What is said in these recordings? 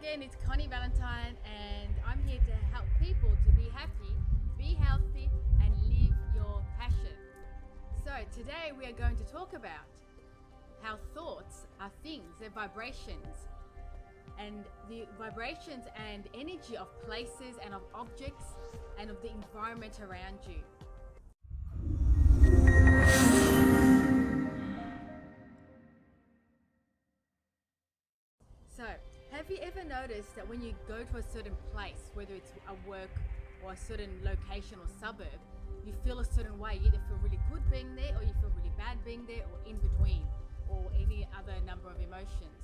again, it's Connie Valentine, and I'm here to help people to be happy, be healthy, and live your passion. So, today we are going to talk about how thoughts are things, they're vibrations, and the vibrations and energy of places and of objects and of the environment around you. So, have you ever noticed that when you go to a certain place, whether it's a work or a certain location or suburb, you feel a certain way? You either feel really good being there or you feel really bad being there, or in between, or any other number of emotions.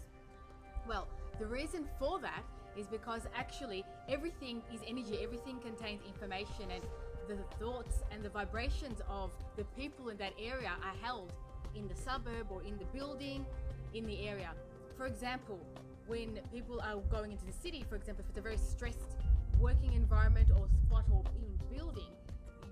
Well, the reason for that is because actually everything is energy, everything contains information, and the thoughts and the vibrations of the people in that area are held in the suburb or in the building, in the area. For example, when people are going into the city, for example, if it's a very stressed working environment or spot or even building,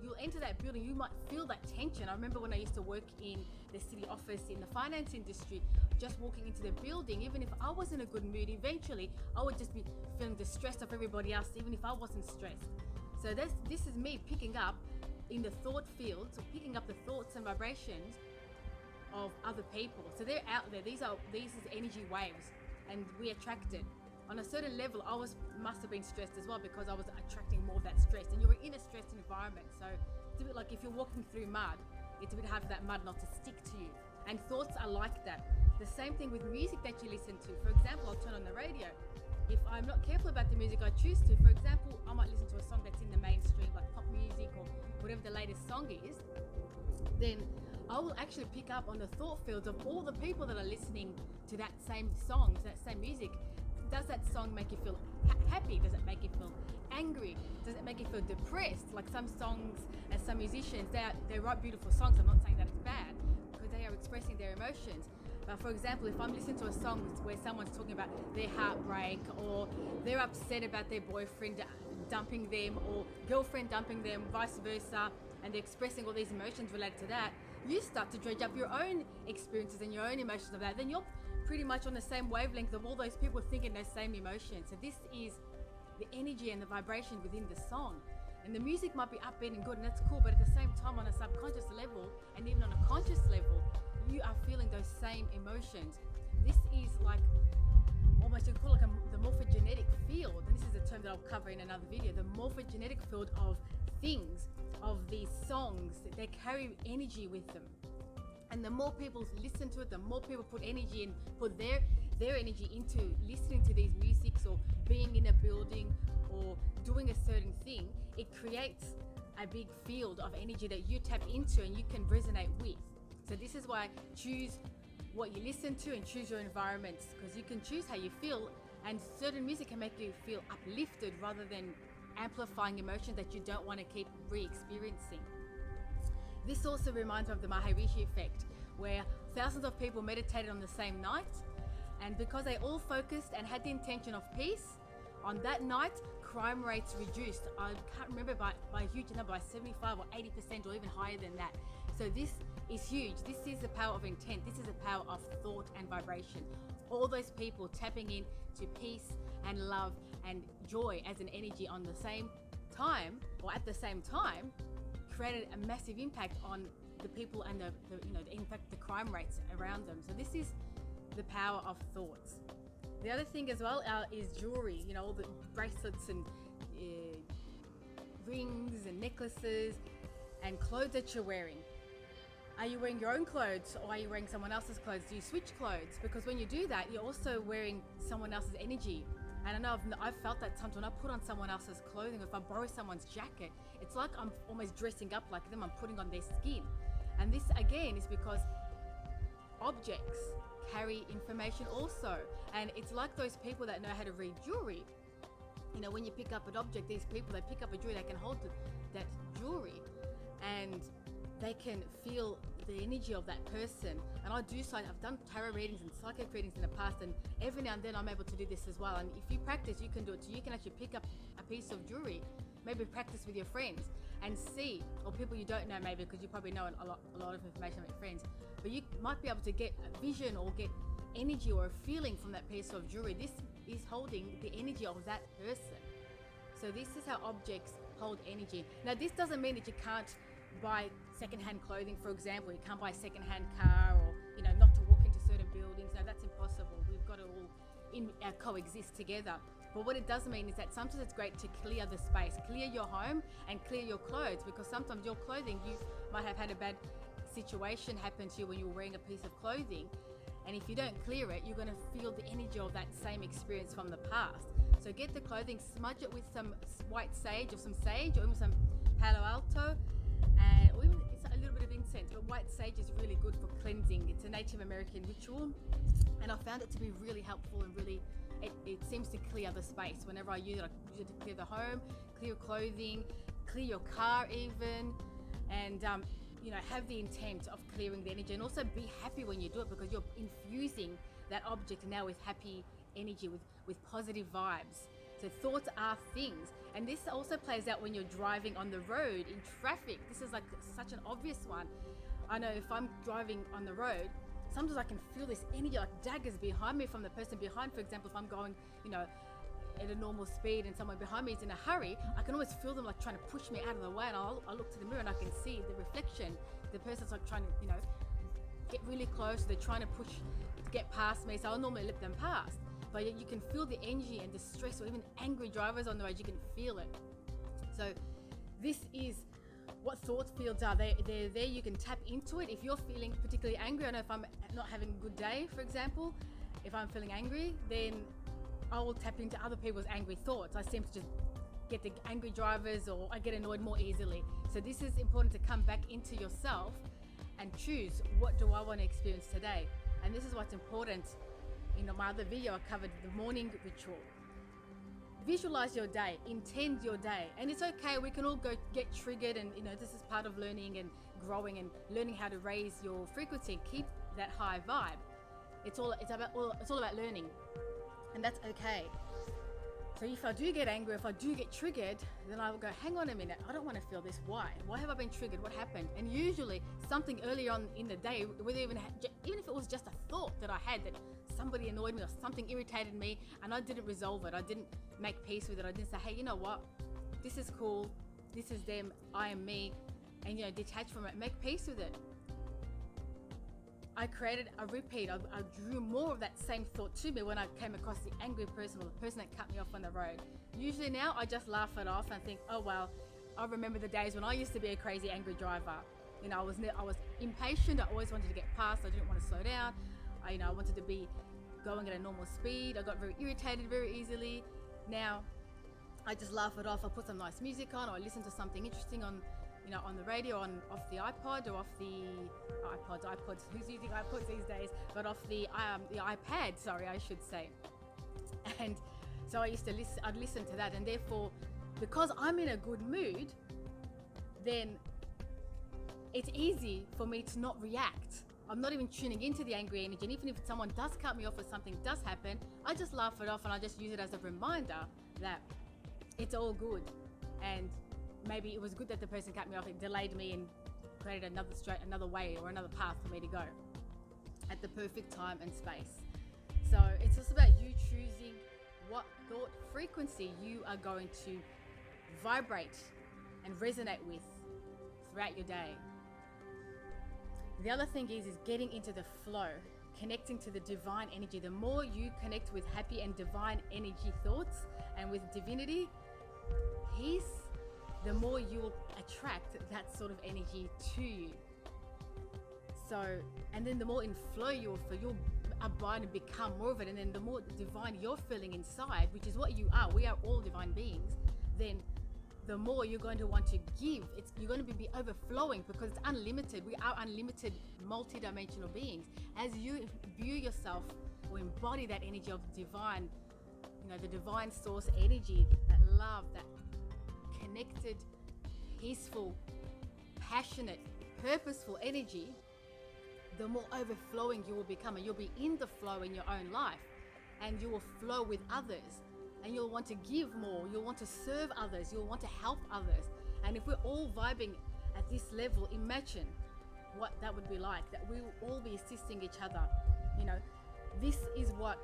you'll enter that building, you might feel that tension. I remember when I used to work in the city office in the finance industry, just walking into the building, even if I was in a good mood, eventually I would just be feeling the stress of everybody else, even if I wasn't stressed. So this is me picking up in the thought field, so picking up the thoughts and vibrations of other people. So they're out there. These is energy waves, and we attract it. On a certain level, must have been stressed as well, because I was attracting more of that stress. And you're in a stressed environment, so it's a bit like if you're walking through mud, it's a bit hard for that mud not to stick to you. And thoughts are like that. The same thing with music that you listen to. For example, I'll turn on the radio. If I'm not careful about the music I choose to, for example, I might listen to a song that's in the mainstream, like pop music or whatever the latest song is, then I will actually pick up on the thought fields of all the people that are listening to that same song, to that same music. Does that song make you feel happy? Does it make you feel angry? Does it make you feel depressed? Like some songs and some musicians, they write beautiful songs. I'm not saying that it's bad, because they are expressing their emotions. But for example, if I'm listening to a song where someone's talking about their heartbreak, or they're upset about their boyfriend dumping them, or girlfriend dumping them, vice versa, and they're expressing all these emotions related to that, you start to dredge up your own experiences and your own emotions of that. Then you're pretty much on the same wavelength of all those people thinking those same emotions. So this is the energy and the vibration within the song. And the music might be upbeat and good, and that's cool, but at the same time, on a subconscious level and even on a conscious level, you are feeling those same emotions. This is like almost, you could call it the morphogenetic field, and this is a term that I'll cover in another video. The morphogenetic field of things, of these songs, they carry energy with them. And the more people listen to it, the more people put energy and put their energy into listening to these musics, or being in a building, or doing a certain thing, it creates a big field of energy that you tap into and you can resonate with. So this is why choose what you listen to and choose your environments, because you can choose how you feel, and certain music can make you feel uplifted rather than amplifying emotions that you don't want to keep re-experiencing. This also reminds me of the Maharishi effect, where thousands of people meditated on the same night, and because they all focused and had the intention of peace, on that night, crime rates reduced. I can't remember by a huge number, by 75 or 80% or even higher than that. So this is huge. This is the power of intent. This is the power of thought and vibration. All those people tapping in to peace and love and joy as an energy on the same time, or at the same time, created a massive impact on the people and the crime rates around them. So this is the power of thoughts. The other thing as well is jewelry. All the bracelets and rings and necklaces and clothes that you're wearing. Are you wearing your own clothes, or are you wearing someone else's clothes? Do you switch clothes? Because when you do that, you're also wearing someone else's energy. And I know I've felt that sometimes when I put on someone else's clothing, if I borrow someone's jacket, it's like I'm almost dressing up like them. I'm putting on their skin. And this again is because objects carry information also. And it's like those people that know how to read jewelry. When you pick up an object, these people, they pick up a jewelry, they can hold that jewelry, and they can feel the energy of that person. And I've done tarot readings and psychic readings in the past, and every now and then I'm able to do this as well. And if you practice, you can do it too. You can actually pick up a piece of jewelry, maybe practice with your friends and see, or people you don't know maybe, because you probably know a lot of information about your friends, but you might be able to get a vision or get energy or a feeling from that piece of jewelry. This is holding the energy of that person. So this is how objects hold energy. Now, this doesn't mean that you can't buy secondhand clothing, for example. You can't buy a secondhand car, or not to walk into certain buildings. No, that's impossible. We've got to all coexist together. But what it does mean is that sometimes it's great to clear the space, clear your home and clear your clothes, because sometimes your clothing, you might have had a bad situation happen to you when you were wearing a piece of clothing. And if you don't clear it, you're going to feel the energy of that same experience from the past. So get the clothing, smudge it with some white sage or some sage, or even some Palo Alto, or even it's a little bit of incense. But white sage is really good for cleansing. It's a Native American ritual, and I found it to be really helpful and really, it seems to clear the space. Whenever I use it, I use it to clear the home, clear clothing, clear your car even, and have the intent of clearing the energy, and also be happy when you do it, because you're infusing that object now with happy energy, with positive vibes. So thoughts are things. And this also plays out when you're driving on the road in traffic. This is like such an obvious one. I know if I'm driving on the road, sometimes I can feel this energy like daggers behind me from the person behind. For example, if I'm going at a normal speed and someone behind me is in a hurry, I can always feel them like trying to push me out of the way, and I look to the mirror and I can see the reflection. The person's like trying to get really close. They're trying to push to get past me, so I'll normally let them pass. But you can feel the energy and the stress, or even angry drivers on the road, you can feel it. So this is what thought fields are. They're there, you can tap into it. If you're feeling particularly angry, I know if I'm not having a good day, for example, if I'm feeling angry, then I will tap into other people's angry thoughts. I seem to just get the angry drivers, or I get annoyed more easily. So this is important to come back into yourself and choose, what do I want to experience today? And this is what's important. In my other video, I covered the morning ritual. Visualize your day, intend your day, and it's okay. We can all get triggered, and this is part of learning and growing and learning how to raise your frequency, keep that high vibe. It's all about learning, and that's okay. So if I do get angry, if I do get triggered, then I will go, hang on a minute, I don't want to feel this. Why have I been triggered? What happened? And usually something early on in the day, whether even if it was just a thought that I had, that somebody annoyed me or something irritated me, and I didn't resolve it, I didn't make peace with it, I didn't say, hey, you know what, this is cool, this is them, I am me, and detach from it, make peace with it. I created a repeat. I drew more of that same thought to me when I came across the angry person, or the person that cut me off on the road. Usually now I just laugh it off and think, oh well, I remember the days when I used to be a crazy angry driver. I was impatient. I always wanted to get past. I didn't want to slow down. I wanted to be going at a normal speed. I got very irritated very easily. Now I just laugh it off. I put some nice music on, or I listen to something interesting on the radio, off the iPod, or off the iPods. Who's using iPods these days? But off the iPad, sorry, I should say. And so I'd listen to that, and therefore, because I'm in a good mood, then it's easy for me to not react. I'm not even tuning into the angry energy, and even if someone does cut me off or something does happen, I just laugh it off, and I just use it as a reminder that it's all good. And maybe it was good that the person cut me off. It delayed me and created another way or another path for me to go at the perfect time and space. So it's just about you choosing what thought frequency you are going to vibrate and resonate with throughout your day. The other thing is getting into the flow, connecting to the divine energy. The more you connect with happy and divine energy thoughts and with divinity, peace, the more you will attract that sort of energy to you. So, and then the more in flow you will feel, you'll abide and become more of it. And then the more divine you're feeling inside, which is what you are, we are all divine beings, then the more you're going to want to give. You're going to be overflowing, because it's unlimited. We are unlimited, multi-dimensional beings. As you view yourself or embody that energy of divine, the divine source energy, that love, that connected, peaceful, passionate, purposeful energy, the more overflowing you will become, and you'll be in the flow in your own life, and you will flow with others, and you'll want to give more, you'll want to serve others, you'll want to help others. And if we're all vibing at this level, imagine what that would be like, that we will all be assisting each other. This is what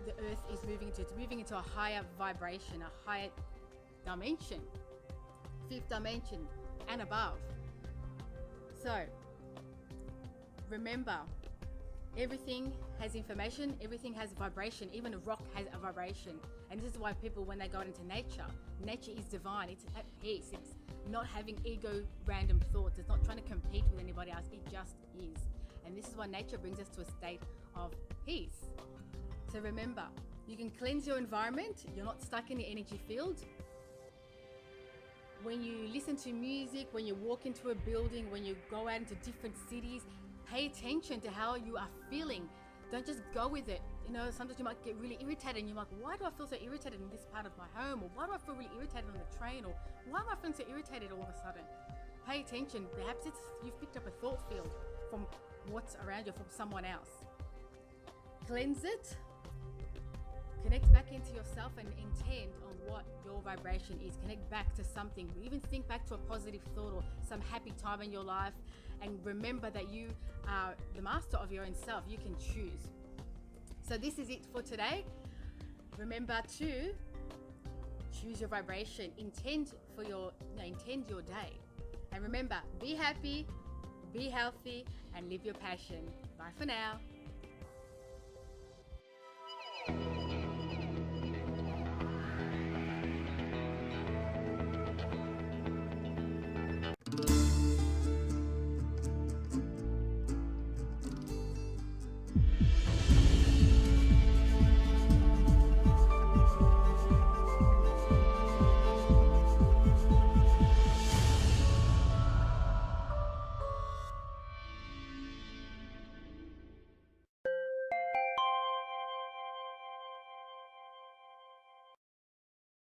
the earth is moving into. It's moving into a higher vibration, a higher dimension, fifth dimension and above. So remember, everything has information, everything has vibration, even a rock has a vibration. And this is why people, when they go into nature, nature is divine, it's at peace, it's not having ego random thoughts, it's not trying to compete with anybody else, it just is. And this is why nature brings us to a state of peace. So remember, you can cleanse your environment, you're not stuck in the energy field. When you listen to music, when you walk into a building, when you go out into different cities, pay attention to how you are feeling. Don't just go with it. You know, sometimes you might get really irritated and you're like, why do I feel so irritated in this part of my home? Or why do I feel really irritated on the train? Or why am I feeling so irritated all of a sudden? Pay attention. Perhaps you've picked up a thought field from what's around you, from someone else. Cleanse it. Connect back into yourself and intend on what your vibration is. Connect back to something. Even think back to a positive thought or some happy time in your life. And remember that you are the master of your own self. You can choose. So this is it for today. Remember to choose your vibration. Intend your day. And remember, be happy, be healthy, and live your passion. Bye for now.